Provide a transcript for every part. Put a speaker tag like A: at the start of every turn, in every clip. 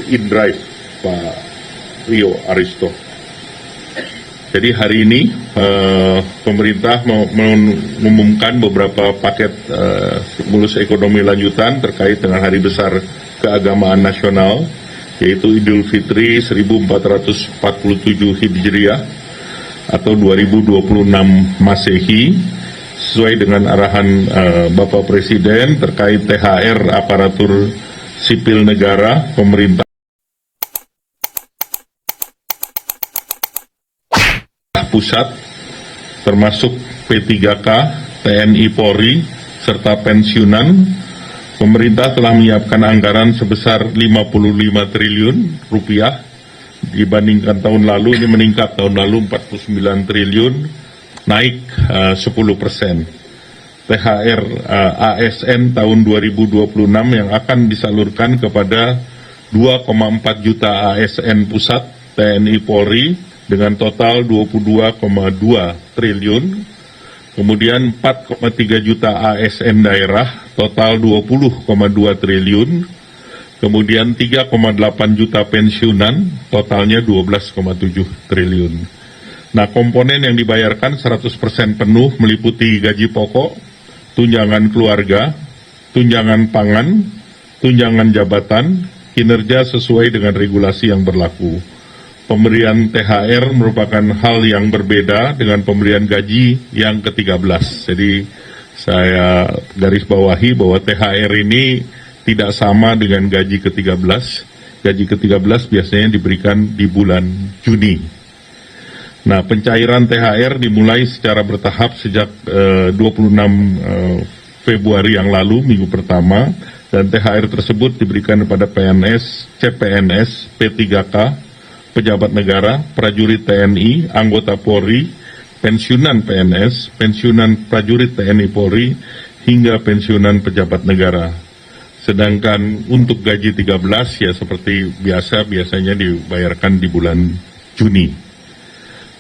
A: InDrive Pak Rio Aristo. Jadi hari ini pemerintah mengumumkan beberapa paket stimulus ekonomi lanjutan terkait dengan hari besar keagamaan nasional, yaitu Idul Fitri 1447 Hijriah atau 2026 Masehi, sesuai dengan arahan Bapak Presiden terkait THR aparatur sipil negara, pemerintah pusat, termasuk P3K, TNI Polri, serta pensiunan. Pemerintah telah menyiapkan anggaran sebesar 55 triliun rupiah, dibandingkan tahun lalu ini meningkat, tahun lalu 49 triliun, naik 10%. THR ASN tahun 2026 yang akan disalurkan kepada 2,4 juta ASN pusat TNI Polri dengan total 22,2 triliun, kemudian 4,3 juta ASN daerah, total 20,2 triliun, kemudian 3,8 juta pensiunan, totalnya 12,7 triliun. Nah, komponen yang dibayarkan 100% penuh meliputi gaji pokok, tunjangan keluarga, tunjangan pangan, tunjangan jabatan, kinerja sesuai dengan regulasi yang berlaku. Pemberian THR merupakan hal yang berbeda dengan pemberian gaji yang ke-13. Jadi saya garis bawahi bahwa THR ini tidak sama dengan gaji ke-13. Gaji ke-13 biasanya diberikan di bulan Juni. Nah, pencairan THR dimulai secara bertahap sejak 26 Februari yang lalu, minggu pertama, dan THR tersebut diberikan kepada PNS, CPNS, P3K, pejabat negara, prajurit TNI, anggota Polri, pensiunan PNS, pensiunan prajurit TNI Polri, hingga pensiunan pejabat negara. Sedangkan untuk gaji 13 ya seperti biasanya dibayarkan di bulan Juni.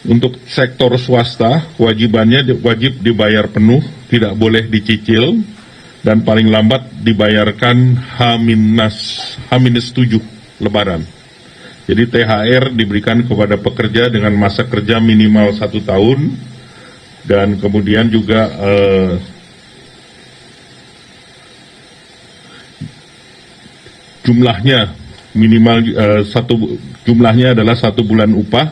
A: Untuk sektor swasta, kewajibannya wajib dibayar penuh, tidak boleh dicicil, dan paling lambat dibayarkan H-7 Lebaran. Jadi THR diberikan kepada pekerja dengan masa kerja minimal 1 tahun, dan kemudian juga jumlahnya minimal jumlahnya adalah 1 bulan upah,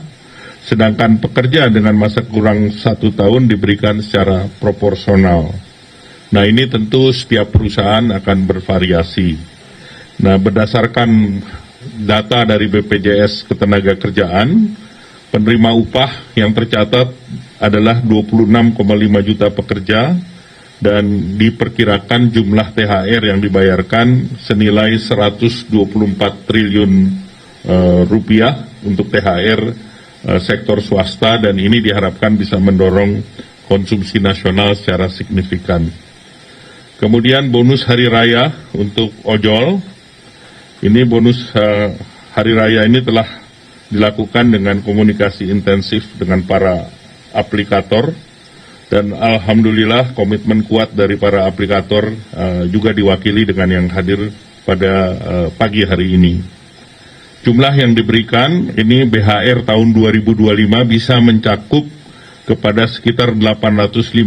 A: sedangkan pekerja dengan masa kurang 1 tahun diberikan secara proporsional. Nah, ini tentu setiap perusahaan akan bervariasi. Nah, berdasarkan data dari BPJS Ketenagakerjaan, penerima upah yang tercatat adalah 26,5 juta pekerja, dan diperkirakan jumlah THR yang dibayarkan senilai 124 triliun rupiah untuk THR sektor swasta, dan ini diharapkan bisa mendorong konsumsi nasional secara signifikan. Kemudian bonus hari raya untuk ojol. Ini bonus hari raya ini telah dilakukan dengan komunikasi intensif dengan para aplikator, dan alhamdulillah komitmen kuat dari para aplikator juga diwakili dengan yang hadir pada pagi hari ini. Jumlah yang diberikan ini BHR tahun 2025 bisa mencakup kepada sekitar 850.000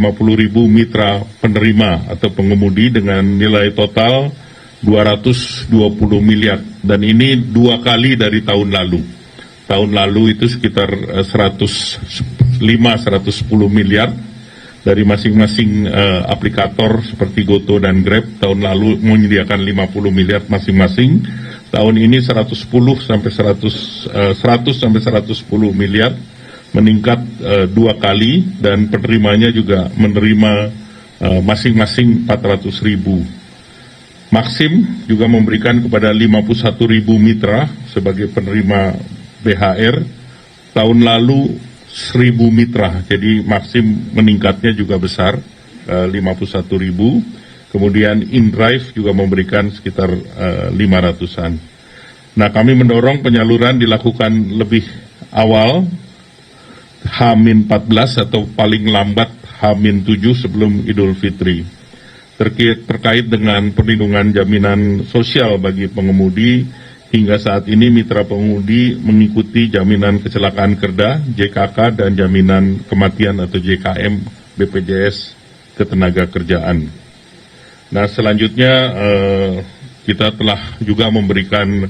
A: mitra penerima atau pengemudi dengan nilai total 220 miliar, dan ini 2 kali dari tahun lalu. Tahun lalu itu sekitar 110 miliar dari masing-masing aplikator seperti Goto dan Grab. Tahun lalu menyediakan 50 miliar masing-masing. Tahun ini 100 sampai 110 miliar, meningkat 2 kali, dan penerimanya juga menerima masing-masing 400.000. Maxim juga memberikan kepada 51.000 mitra sebagai penerima BHR. Tahun lalu 1.000 mitra, jadi Maxim meningkatnya juga besar, 51.000. Kemudian InDrive juga memberikan sekitar 500-an. Nah, kami mendorong penyaluran dilakukan lebih awal, H-14 atau paling lambat H-7 sebelum Idul Fitri. Terkait dengan perlindungan jaminan sosial bagi pengemudi Hingga saat ini mitra pengemudi mengikuti jaminan kecelakaan kerja JKK dan jaminan kematian atau JKM BPJS Ketenagakerjaan. Nah, selanjutnya kita telah juga memberikan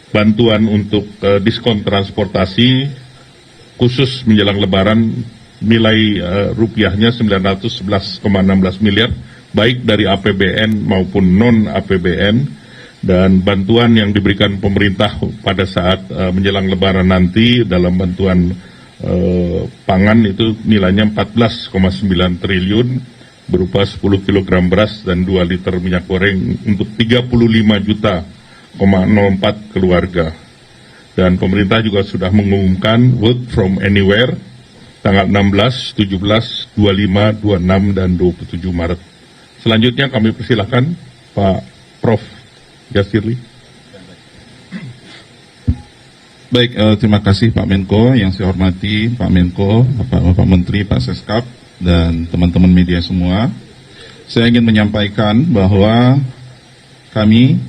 A: bantuan untuk diskon transportasi khusus menjelang Lebaran, nilai rupiahnya 911,16 miliar, baik dari APBN maupun non-APBN, dan bantuan yang diberikan pemerintah pada saat menjelang Lebaran nanti dalam bantuan pangan itu nilainya 14,9 triliun berupa 10 kg beras dan 2 liter minyak goreng untuk 35,04 juta keluarga. Dan pemerintah juga sudah mengumumkan work from anywhere tanggal 16, 17, 25, 26, dan 27 Maret. Selanjutnya kami persilahkan Pak Prof. Jasirli.
B: Baik, terima kasih Pak Menko, yang saya hormati Pak Menko, Bapak Menteri, Pak Seskap, dan teman-teman media semua. Saya ingin menyampaikan bahwa kami